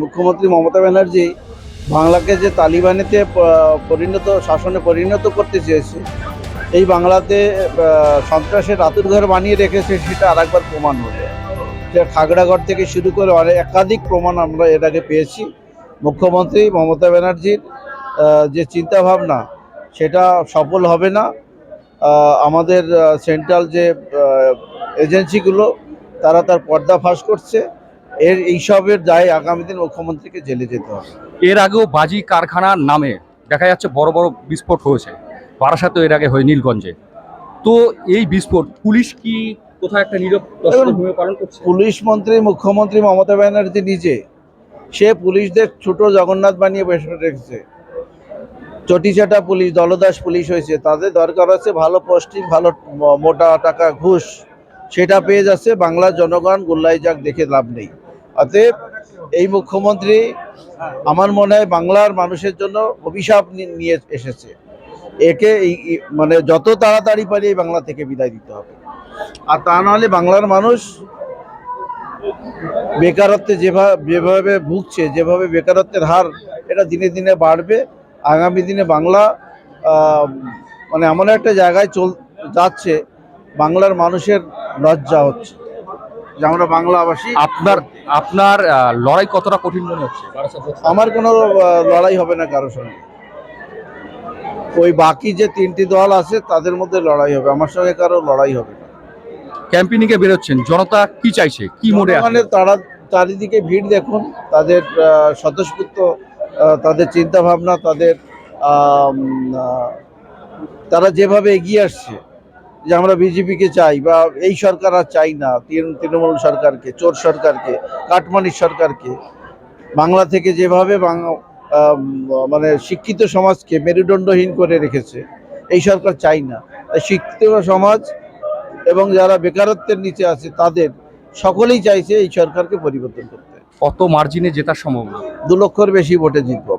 মুখ্যমন্ত্রী মমতা ব্যানার্জি বাংলাকে যে তালিবানেতে শাসনে পরিণত করতে চেয়েছে, এই বাংলাতে সন্ত্রাসের আঁতুড়ঘর বানিয়ে রেখেছে, সেটা আরেকবার প্রমাণ হলো। সে খাগড়াগড় থেকে শুরু করে একাধিক প্রমাণ আমরা এর আগে পেয়েছি। মুখ্যমন্ত্রী মমতা ব্যানার্জির যে চিন্তাভাবনা, সেটা সফল হবে না। আমাদের সেন্ট্রাল যে এজেন্সিগুলো, তারা তার পর্দাফাশ করছে। এইসবের দায়ে আগামী দিন মুখ্যমন্ত্রীকে জেলে যেতে হবে। এর আগেও বাজি কারখানার নামে দেখা যাচ্ছে বড় বড় বিস্ফোট হয়েছে, বারাসাতেও এর আগে হয়, নীলগঞ্জে। তো এই বিস্ফোট পুলিশ কি কোথাও একটা নীরব দর্শকের ভূমিকা পালন করছে? পুলিশ মন্ত্রী মুখ্যমন্ত্রী মমতা ব্যানার্জি নিজে, সে পুলিশদের ছোট জগন্নাথ বানিয়ে বসে রেখেছে। চটিচাটা পুলিশ, দলদাস পুলিশ হয়েছে। তাদের দরকার আছে ভালো পোস্টিং, ভালো মোটা টাকা ঘুষ, সেটা পেয়ে যাচ্ছে। বাংলার জনগণ গোল্লায় যাক দেখে লাভ নেই। অতএব এই মুখ্যমন্ত্রী আমার মনে হয় বাংলার মানুষের জন্য অভিশাপ নিয়ে এসেছে। একে মানে যত তাড়াতাড়ি পারি এই বাংলা থেকে বিদায় দিতে হবে। আর তা নাহলে বাংলার মানুষ বেকারত্বে যেভাবে ভুগছে, যেভাবে বেকারত্বের হার, এটা দিনে দিনে বাড়বে। আগামী দিনে বাংলা মানে এমন একটা জায়গায় যাচ্ছে, বাংলার মানুষের লজ্জা হচ্ছে যে আমরা বাংলাভাষী। আপনার লড়াই কতটা কঠিন মনে হচ্ছে? আমার কোনো লড়াই হবে না কারোর সঙ্গে। ওই বাকি যে তিনটি দল আছে তাদের মধ্যে লড়াই হবে, আমার সঙ্গে কারো লড়াই হবে না। ক্যাম্পেইনিং এ বেরোচ্ছেন, জনতা কি চাইছে, কি মোড়ে মানে তারা চারিদিকে ভিড় দেখুন, তাদের স্বতঃস্ফূর্ত তাদের চিন্তা ভাবনা, তারা যেভাবে এগিয়ে আসছে, যে আমরা বিজেপিকে চাই বা এই সরকার আর চাই না, তৃণমূল সরকারকে, চোর সরকারকে, কাটমানির সরকারকে। বাংলা থেকে যেভাবে মানে শিক্ষিত সমাজকে মেরুদণ্ডহীন করে রেখেছে, এই সরকার চাই না। শিক্ষিত সমাজ এবং যারা বেকারত্বের নিচে আছে, তাদের সকলেই চাইছে এই সরকারকে পরিবর্তন করতে। কত মার্জিনে জেতার সম্ভাবনা? 2 লক্ষর বেশি ভোটে জিতবো।